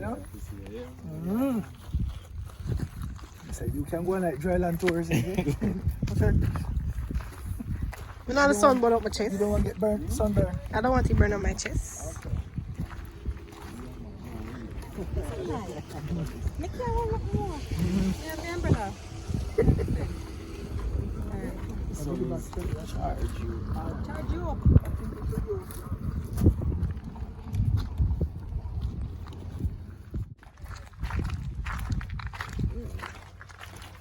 know? So you can go on like dry land tours. Okay? You know the sun burn up my chest. You don't want to get burnt, sunburn? I don't want to burn up my chest. Okay. Make your look more. Yeah, the umbrella. So charge you. I'll charge you up.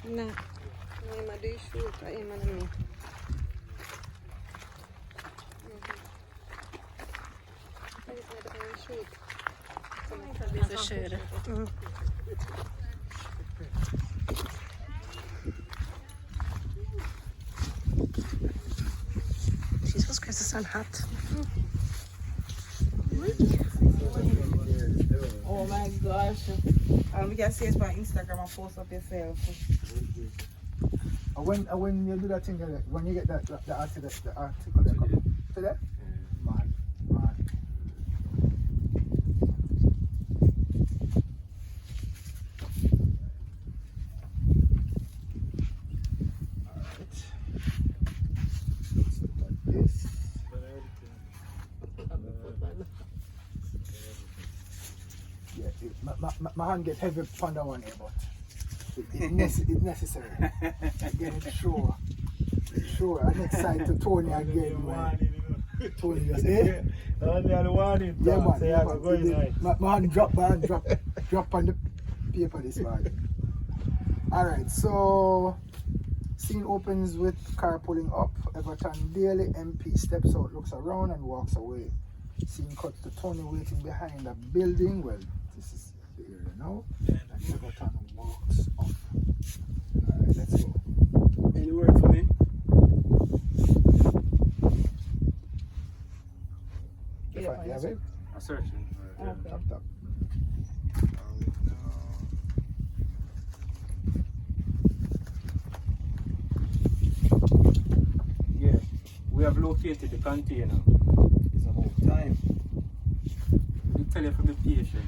Nah. I'm a do shoot. I am on me. It's a shade. Jesus Christ, the sun hot. Oh my gosh. We can see it on Instagram and post up yourself. When you do that thing, when you get the article that comes to that? Man. My hand gets heavy on that one here, but it's necessary. Again, sure. I'm excited to Tony again, man. Tony just, eh? Yeah, man. My hand drop on the paper this morning. Alright, so scene opens with car pulling up. Everton Daily MP steps out, looks around and walks away. Scene cuts to Tony waiting behind a building. Well, this is the area now. And Everton walks up. Alright, let's go. Any word for me? You have it? I'm searching. Okay. Tap. Yeah, we have located the container. It's about time. We tell you to be patient.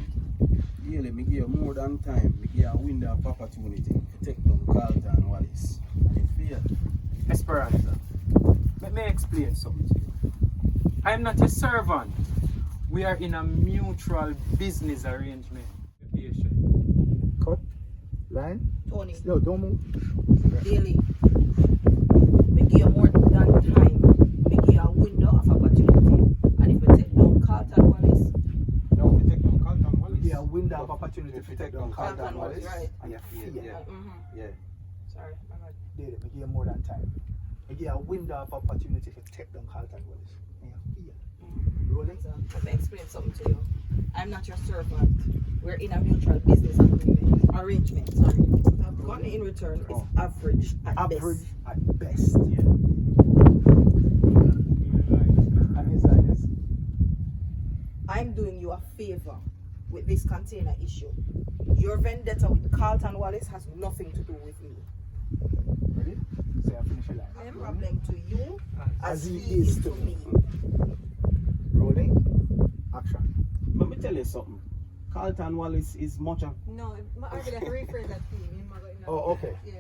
Yeah, let me give you more than time. Me give you a window of opportunity to take down Carlton Wallace. And if you Esperanza, let me explain something to you. I am not a servant. We are in a mutual business arrangement. Be patient. Cut. Line. Tony, No, don't move. Daily. We give you more than time. We give you a window of opportunity. And if we take down Carlton Wallace, No, we take on Carlton Wallace. Yeah, window of opportunity to take down Carlton Carlton Wallace, Wallace. right. And you fear. yeah. Sorry, my bad. Daily, we give you more than time. We give you a window of opportunity to take down Carlton Wallace. And you fear. Rolling. So, let me explain something to you. I'm not your servant. We're in a mutual business arrangement. Sorry. The money in return is average at Average best. at best. Yeah. And his line is? I'm doing you a favor with this container issue. Your vendetta with Carlton Wallace has nothing to do with me. Ready? Say I finish your line. I am a problem to you As as he he is is to to me. me. Rolling. Action. Let me tell you something. Carlton Wallace is much of No, I will have to rephrase that to you. Oh, okay. Yeah.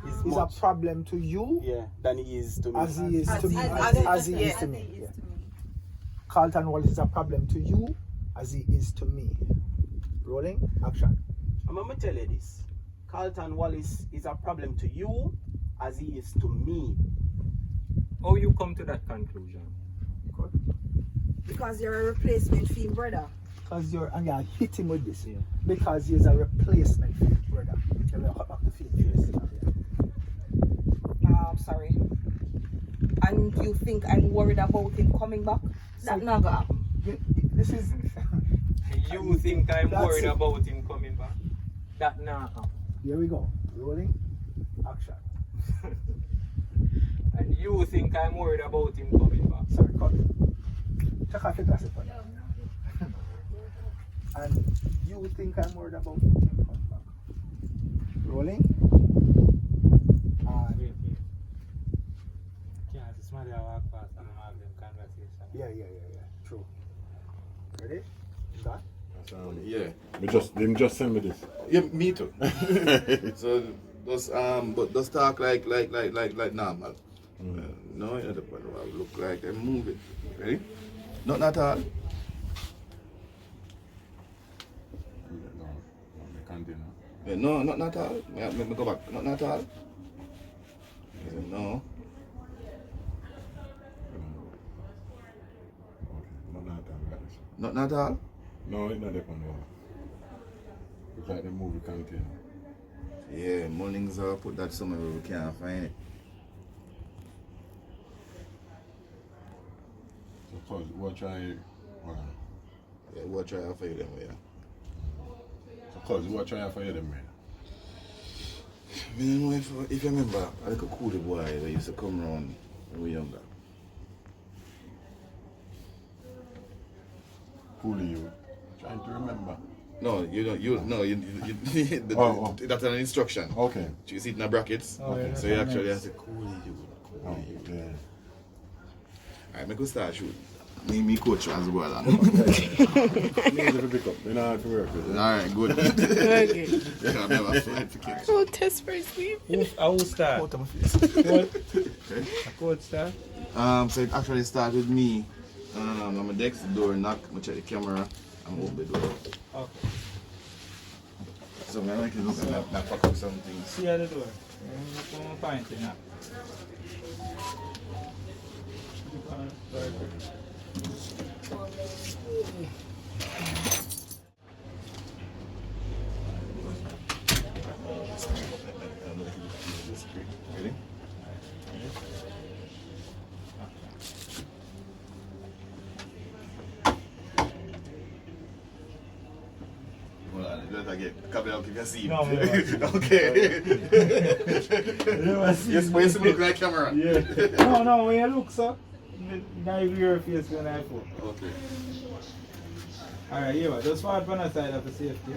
is Is a much problem to you than he is to me. as he is to me. as As he he is is to As me. it Yeah. is to me. Carlton Wallace is a problem to you as he is to me. Rolling. Action. I'm gonna tell you this. Carlton Wallace is a problem to you as he is to me. How you come to that conclusion? Good. Because you're a replacement fee brother. Because you're hit him with this. Yeah. Because he's a replacement for your brother. You will cut back the field first. Sorry. And you think I'm worried about him coming back? That So- not gonna happen. This is You think I'm That's worried it. about him coming back? That nah. here we go. Rolling. Action. And you think I'm worried about him coming back? Sorry, cut. Check out your glasses for now. And you think I'm worried about him coming back. Rolling. And Wait. Can't somebody walk past and have them conversation. yeah. True. Ready? Done. Yeah. Them just send me this. Yeah, me too. So just talk like normal. No, you know the part where I look like and move it. Ready? Not at all. Yeah, no, not at all. Let me go back. Not at all. No. Not at all. No, it's not that one. It's like the movie container. Yeah, mornings I'll put that somewhere where we can't find it. So, cause what try, Yeah, we'll try to find them, yeah. so cause what try for you them man. I don't know if you remember, I like a coolie boy that used to come around when we were younger. Coolie you. Trying to remember. No, that's an instruction. Okay. You see it in the brackets. Okay. So you actually have to coolie you. Oh, yeah. Alright, I go start shoot. Me coach as well. Me need to pick up. You know how to work with it. Alright, good. Okay. Yeah, I never flight for kids. Oh, test for sleep. I will start. Out of my face. A code start. So it actually started with me. I'm a next door knock, I check the camera, and open the door. Okay. So I like to look at that fuck up some things. See at the door. I'm find it now. Ready? Hold on, let me get copy out if you see. No, okay. Yes, but you see me look like camera. Yeah. No, when you look so, now you your face when I phone. Okay. Alright, yeah, just forward on the side of the safety.